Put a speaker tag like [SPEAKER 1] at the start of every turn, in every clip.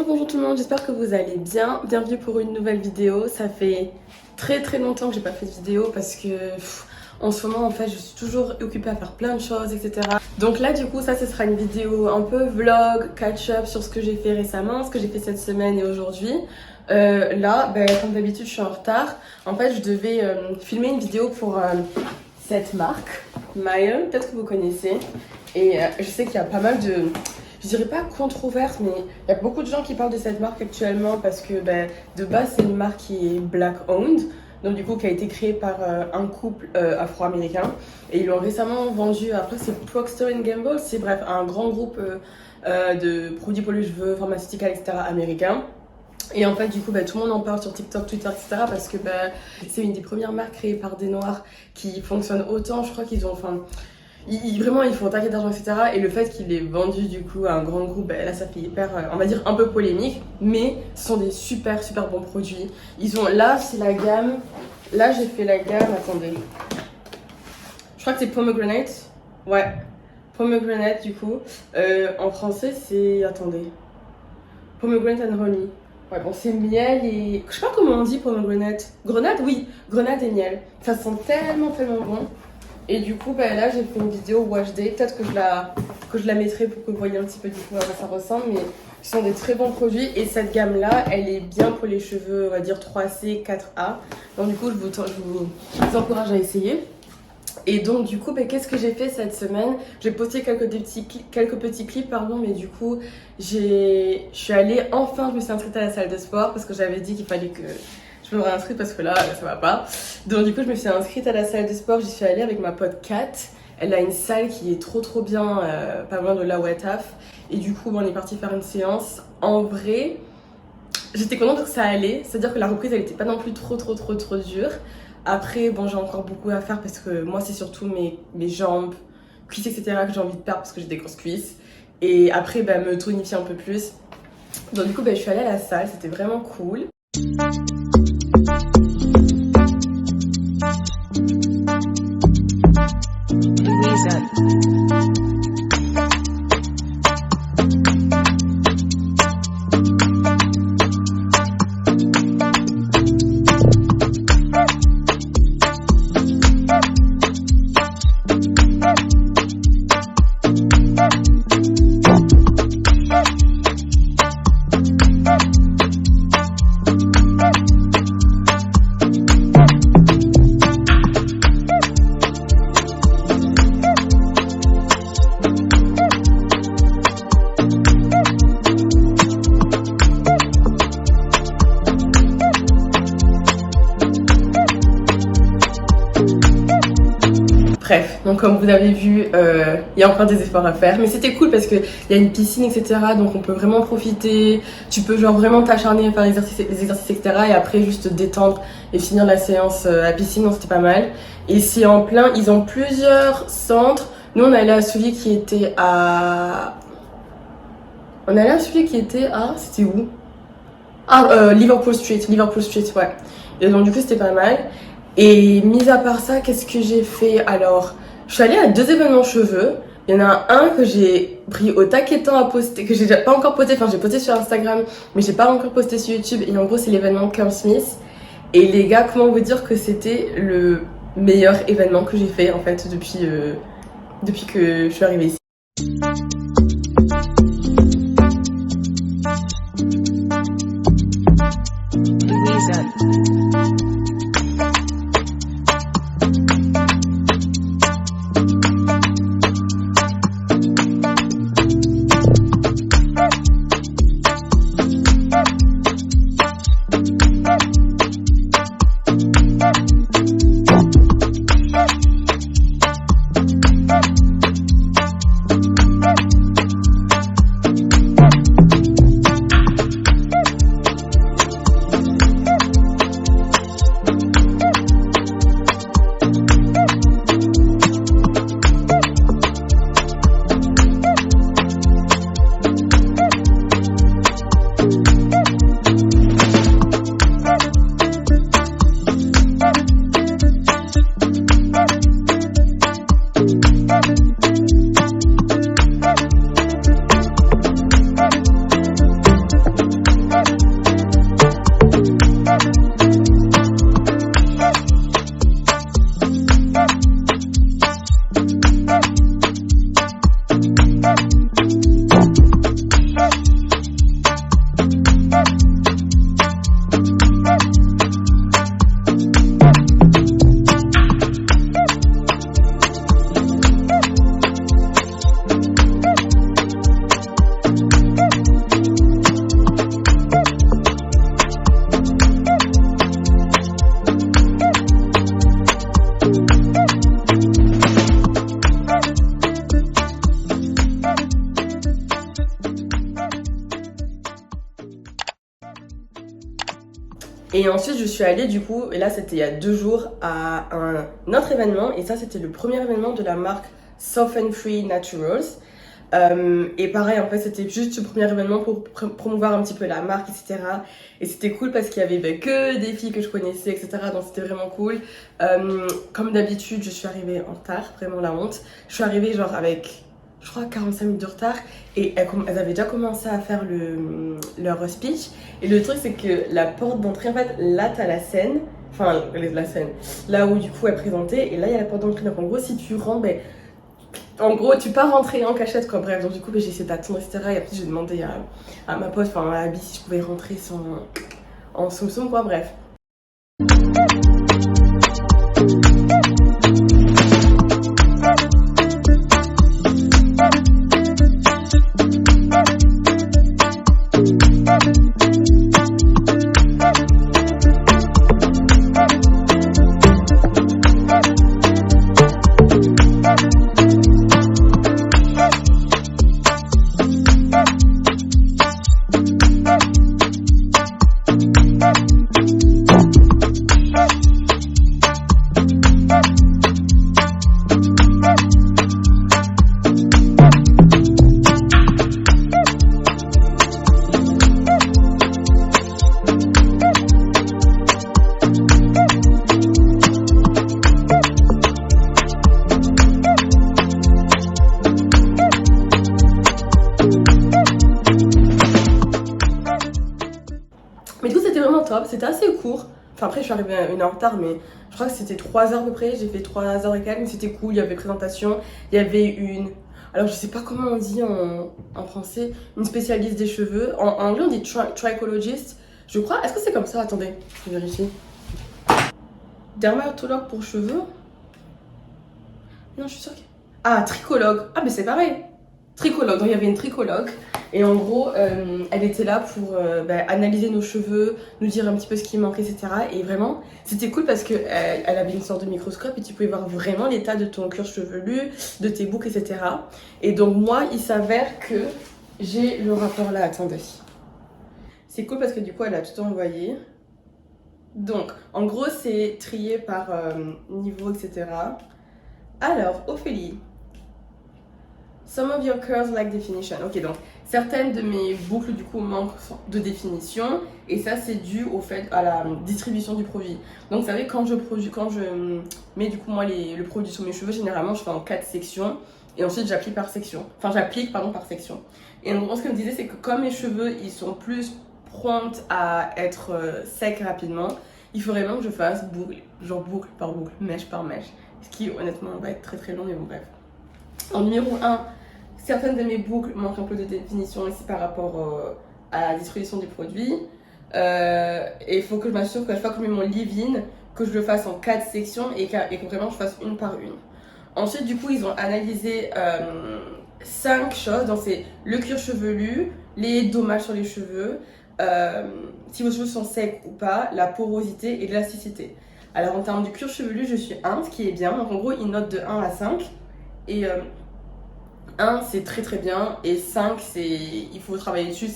[SPEAKER 1] Bonjour tout le monde, j'espère que vous allez bien. Bienvenue pour une nouvelle vidéo. Ça fait très longtemps que j'ai pas fait de vidéo parce que en ce moment en fait je suis toujours occupée à faire plein de choses, etc. Donc là du coup ça ce sera une vidéo un peu vlog, catch-up sur ce que j'ai fait récemment, ce que j'ai fait cette semaine et aujourd'hui. Là, comme d'habitude je suis en retard. En fait je devais filmer une vidéo pour cette marque, Mile, peut-être que vous connaissez. Et je sais qu'il y a pas mal de... Je dirais pas controverse, mais il y a beaucoup de gens qui parlent de cette marque actuellement parce que de base c'est une marque qui est black owned, donc du coup qui a été créée par un couple afro-américain et ils l'ont récemment vendu. Après c'est Procter & Gamble, c'est bref un grand groupe de produits pour les cheveux, pharmaceutiques, etc. américains. Et en fait du coup tout le monde en parle sur TikTok, Twitter, etc. parce que c'est une des premières marques créées par des noirs qui fonctionnent autant. Je crois qu'ils ont vraiment ils font un taquet d'argent, etc. Et le fait qu'il ait vendu du coup à un grand groupe, là ça fait hyper, on va dire un peu polémique, mais ce sont des super bons produits. Ils ont, là c'est la gamme, là j'ai fait la gamme, attendez, je crois que c'est Pomegranate, ouais, Pomegranate du coup, en français c'est, attendez, Pomegranate and Honey. Ouais, bon, c'est miel et... Je sais pas comment on dit Pomegranate. Grenade, oui, grenade et miel. Ça sent tellement bon. Et du coup, là, j'ai fait une vidéo wash day. Peut-être que je la mettrai pour que vous voyez un petit peu du coup à quoi ça ressemble. Mais ce sont des très bons produits. Et cette gamme-là, elle est bien pour les cheveux, on va dire 3C, 4A. Donc du coup, je vous encourage à essayer. Et donc du coup, qu'est-ce que j'ai fait cette semaine? J'ai posté quelques petits clips, mais du coup, je suis allée, enfin, je me suis inscrite à la salle de sport parce que j'avais dit qu'il fallait que je me réinscrite parce que là, ça va pas. Donc du coup, je me suis inscrite à la salle de sport, j'y suis allée avec ma pote Kat. Elle a une salle qui est trop bien, pas loin de là où elle taffe. Et du coup, on est parti faire une séance. En vrai, j'étais contente que ça allait, c'est-à-dire que la reprise, elle était pas non plus trop dure. Après, j'ai encore beaucoup à faire parce que moi, c'est surtout mes jambes, cuisses, etc. que j'ai envie de perdre parce que j'ai des grosses cuisses. Et après, me tonifier un peu plus. Donc du coup, je suis allée à la salle, c'était vraiment cool. Louisa. Bref, donc comme vous avez vu, il y a encore des efforts à faire, mais c'était cool parce qu'il y a une piscine, etc. Donc on peut vraiment profiter, tu peux vraiment t'acharner à faire les exercices, etc. Et après juste te détendre et finir la séance à piscine, donc c'était pas mal. Et c'est en plein, ils ont plusieurs centres. Nous on allait à celui qui était à... C'était où? Liverpool Street, ouais. Et donc du coup c'était pas mal. Et mis à part ça, qu'est-ce que j'ai fait? Alors, je suis allée à 2 événements cheveux. Il y en a un que j'ai pris au taquet de temps à poster, que j'ai pas encore posté, j'ai posté sur Instagram, mais j'ai pas encore posté sur YouTube. Et en gros, c'est l'événement Cam Smith. Et les gars, comment vous dire que c'était le meilleur événement que j'ai fait en fait depuis que je suis arrivée ici. Louisa. Et ensuite, je suis allée du coup, et là c'était il y a 2 jours, à un autre événement. Et ça, c'était le premier événement de la marque Soft and Free Naturals. Et pareil, en fait, c'était juste le premier événement pour promouvoir un petit peu la marque, etc. Et c'était cool parce qu'il y avait que des filles que je connaissais, etc. Donc c'était vraiment cool. Comme d'habitude, je suis arrivée en retard, vraiment la honte. Je suis arrivée genre avec, je crois, 45 minutes de retard. Et elles avaient déjà commencé à faire leur speech. Et le truc, c'est que la porte d'entrée, en fait, là, t'as la scène. Enfin, la scène. Là où, du coup, elle présentait. Et là, il y a la porte d'entrée. Donc, en gros, si tu rentres, ben, en gros, tu pars rentrer en cachette, quoi. Bref, donc, du coup, ben, j'ai essayé d'attendre, etc. Et après, j'ai demandé à ma pote, enfin, à Abby, si je pouvais rentrer en soum-soum, quoi. Bref. Mais du coup, c'était vraiment top, c'était assez court. Enfin, après, je suis arrivée 1 heure en retard, mais je crois que c'était 3 heures à peu près. J'ai fait 3 heures et quelques, mais c'était cool. Il y avait présentation, il y avait une. Alors, je sais pas comment on dit en français, une spécialiste des cheveux. En anglais, on dit trichologist, je crois. Est-ce que c'est comme ça? Attendez, je vérifie. Dermatologue pour cheveux? Non, je suis sûre que. Ah, tricologue. Ah, mais c'est pareil. Tricologue. Donc, il y avait une tricologue. Et en gros, elle était là pour analyser nos cheveux, nous dire un petit peu ce qui manquait, etc. Et vraiment, c'était cool parce qu'elle elle avait une sorte de microscope et tu pouvais voir vraiment l'état de ton cuir chevelu, de tes boucles, etc. Et donc, moi, il s'avère que j'ai le rapport là. Attendez. C'est cool parce que du coup, elle a tout envoyé. Donc, en gros, c'est trié par niveau, etc. Alors, Ophélie. Some of your curls lack definition. Ok, donc certaines de mes boucles du coup manquent de définition et ça c'est dû au fait à la distribution du produit. Donc vous savez quand je mets du coup moi le produit sur mes cheveux, généralement je fais en 4 sections et ensuite j'applique par section. Enfin j'applique pardon par section. Et en gros ce que je me disais c'est que comme mes cheveux ils sont plus promptes à être secs rapidement, il faut vraiment que je fasse boucle, genre boucle par boucle, mèche par mèche. Ce qui honnêtement va être très très long mais bon bref. En numéro 1, certaines de mes boucles manquent un peu de définition ici par rapport à la distribution du produit. Et il faut que je m'assure que chaque fois que je mets mon leave-in, que je le fasse en 4 sections et que vraiment je fasse une par une. Ensuite, du coup, ils ont analysé 5 choses. Donc, c'est le cuir chevelu, les dommages sur les cheveux, si vos cheveux sont secs ou pas, la porosité et l'élasticité. Alors, en termes du cuir chevelu, je suis 1, ce qui est bien. Donc, en gros, ils notent de 1 à 5. Et 1 c'est très très bien et 5 c'est il faut travailler dessus.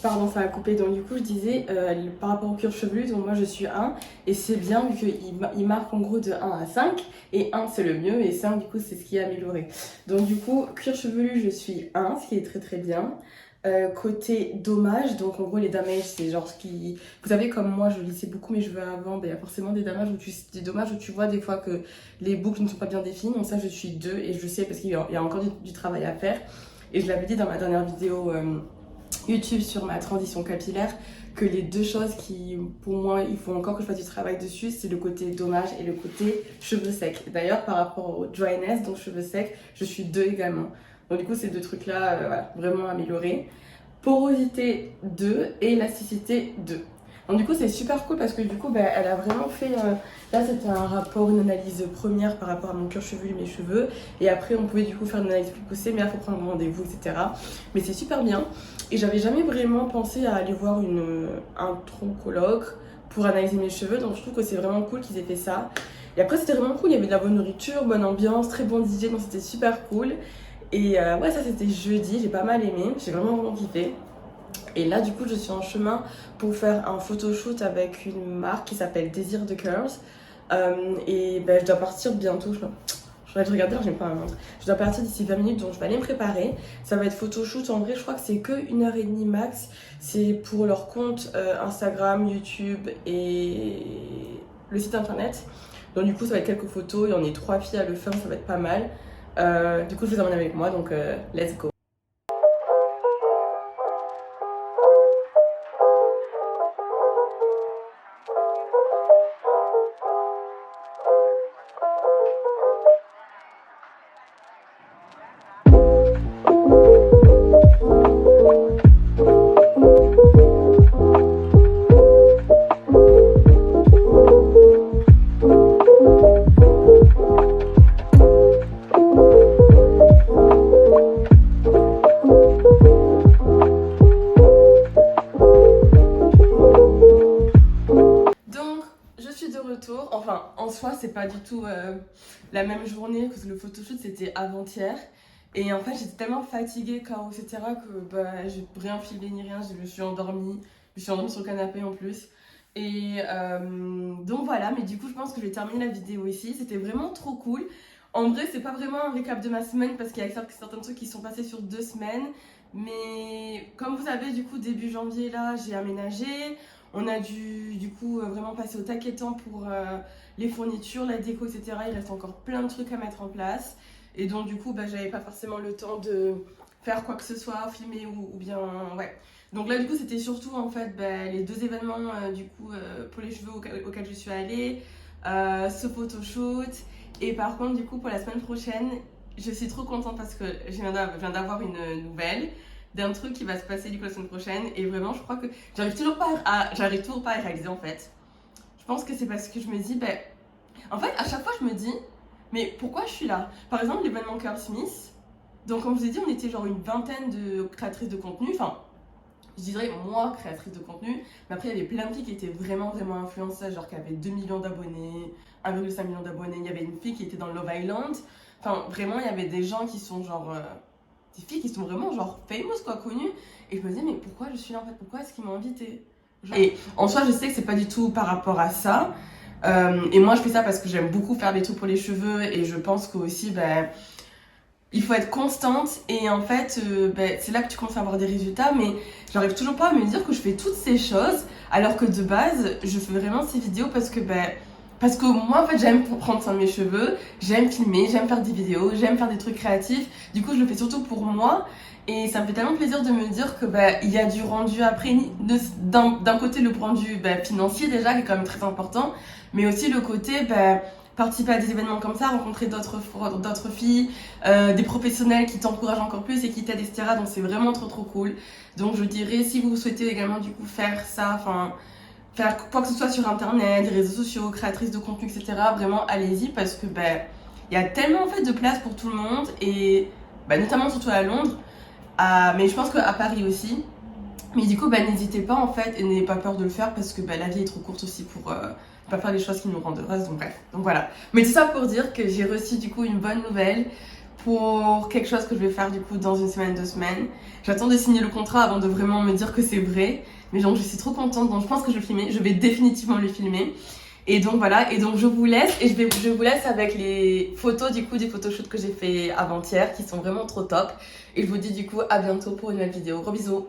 [SPEAKER 1] Pardon, ça a coupé. Donc du coup je disais par rapport au cuir chevelu, donc moi je suis 1 et c'est bien vu qu'il marque en gros de 1 à 5 et 1 c'est le mieux et 5 du coup c'est ce qui est amélioré. Donc du coup cuir chevelu je suis 1, ce qui est très très bien. Côté dommage, donc en gros les damages c'est genre ce qui... Vous savez comme moi je lissais beaucoup mes cheveux avant, ben, il y a forcément des dommages où tu vois des fois que les boucles ne sont pas bien définies, donc ça je suis 2 et je le sais parce qu'il y a encore du travail à faire. Et je l'avais dit dans ma dernière vidéo YouTube sur ma transition capillaire que les 2 choses qui pour moi il faut encore que je fasse du travail dessus, c'est le côté dommage et le côté cheveux secs. D'ailleurs par rapport au dryness, donc cheveux secs, je suis 2 également. Donc du coup ces 2 trucs là voilà, vraiment améliorés. Porosité 2 et élasticité 2. Donc du coup c'est super cool parce que du coup elle a vraiment fait, là c'était un rapport, une analyse première par rapport à mon cuir chevelu, mes cheveux. Et après on pouvait du coup faire une analyse plus poussée, mais là il faut prendre rendez-vous, etc. Mais c'est super bien. Et j'avais jamais vraiment pensé à aller voir un troncologue pour analyser mes cheveux. Donc je trouve que c'est vraiment cool qu'ils aient fait ça. Et après c'était vraiment cool, il y avait de la bonne nourriture, bonne ambiance, très bon DJ, donc c'était super cool. Et ouais, ça c'était jeudi, j'ai pas mal aimé, j'ai vraiment kiffé. Et là du coup je suis en chemin pour faire un photoshoot avec une marque qui s'appelle Désir de Curls. Et ben, je dois partir bientôt. Je vais regarder, j'ai pas. Je dois partir d'ici 20 minutes, donc je vais aller me préparer. Ça va être photoshoot. En vrai, je crois que c'est que 1h30 max. C'est pour leur compte Instagram, YouTube et le site internet. Donc, du coup, ça va être quelques photos. Il y en a 3 filles à le faire, ça va être pas mal. Du coup, je vous emmène avec moi, donc let's go. Enfin, en soi, c'est pas du tout la même journée parce que le photoshoot c'était avant-hier. Et en fait, j'étais tellement fatiguée, KO, etc. que bah, j'ai rien filmé ni rien. Je me suis endormie. Je me suis endormie sur le canapé en plus. Et donc voilà, mais du coup, je pense que je vais terminer la vidéo ici. C'était vraiment trop cool. En vrai, c'est pas vraiment un récap de ma semaine parce qu'il y a certains trucs qui sont passés sur 2 semaines. Mais comme vous savez, du coup, début janvier, là, j'ai aménagé. On a dû, du coup, vraiment passer au taquet temps pour les fournitures, la déco, etc. Il reste encore plein de trucs à mettre en place. Et donc, du coup, bah, j'avais pas forcément le temps de faire quoi que ce soit, filmer ou bien... Ouais. Donc là, du coup, c'était surtout, en fait, bah, les 2 événements, du coup, pour les cheveux auxquels je suis allée, ce photoshoot. Et par contre, du coup, pour la semaine prochaine, je suis trop contente parce que je viens d'avoir une nouvelle d'un truc qui va se passer du coup la semaine prochaine. Et vraiment, je crois que j'arrive toujours pas à réaliser en fait. Je pense que c'est parce que je me dis, ben, en fait, à chaque fois, je me dis, mais pourquoi je suis là? Par exemple, l'événement Curl Smith. Donc, comme je vous ai dit, on était genre une vingtaine de créatrices de contenu. Enfin, je dirais moi, créatrice de contenu. Mais après, il y avait plein de filles qui étaient vraiment, vraiment influenceuses, genre qui avaient 2 millions d'abonnés, 1,5 million d'abonnés. Il y avait une fille qui était dans Love Island. Enfin, vraiment, il y avait des gens qui sont genre. Des filles qui sont vraiment genre famous, quoi, connues. Et je me disais, mais pourquoi je suis là en fait? Pourquoi est-ce qu'ils m'ont invitée? Et en soi, je sais que c'est pas du tout par rapport à ça. Et moi, je fais ça parce que j'aime beaucoup faire des trucs pour les cheveux. Et je pense qu'aussi, ben, il faut être constante. Et en fait, ben, c'est là que tu commences à avoir des résultats. Mais j'arrive toujours pas à me dire que je fais toutes ces choses. Alors que de base, je fais vraiment ces vidéos parce que, ben, parce que moi, en fait, j'aime prendre soin de mes cheveux, j'aime filmer, j'aime faire des vidéos, j'aime faire des trucs créatifs. Du coup, je le fais surtout pour moi. Et ça me fait tellement plaisir de me dire que bah, il y a du rendu après, d'un côté le rendu bah, financier déjà, qui est quand même très important, mais aussi le côté bah, participer à des événements comme ça, rencontrer d'autres filles, des professionnels qui t'encouragent encore plus et qui t'aident, etc. Donc c'est vraiment trop trop cool. Donc je dirais, si vous souhaitez également du coup faire ça, enfin faire quoi que ce soit sur internet, des réseaux sociaux, créatrice de contenu, etc. Vraiment, allez-y parce que ben, il y a tellement en fait de place pour tout le monde et ben, notamment surtout à Londres, mais je pense qu'à Paris aussi. Mais du coup, ben, n'hésitez pas en fait et n'ayez pas peur de le faire parce que ben, la vie est trop courte aussi pour pas faire les choses qui nous rendent heureuses. Donc bref, donc voilà. Mais tout ça pour dire que j'ai reçu du coup une bonne nouvelle pour quelque chose que je vais faire du coup dans une semaine, 2 semaines. J'attends de signer le contrat avant de vraiment me dire que c'est vrai. Mais donc je suis trop contente, donc je pense que je vais filmer, je vais définitivement le filmer. Et donc voilà, et donc je vous laisse, et je vous laisse avec les photos du coup des photoshoots que j'ai fait avant-hier qui sont vraiment trop top. Et je vous dis du coup à bientôt pour une nouvelle vidéo. Gros bisous!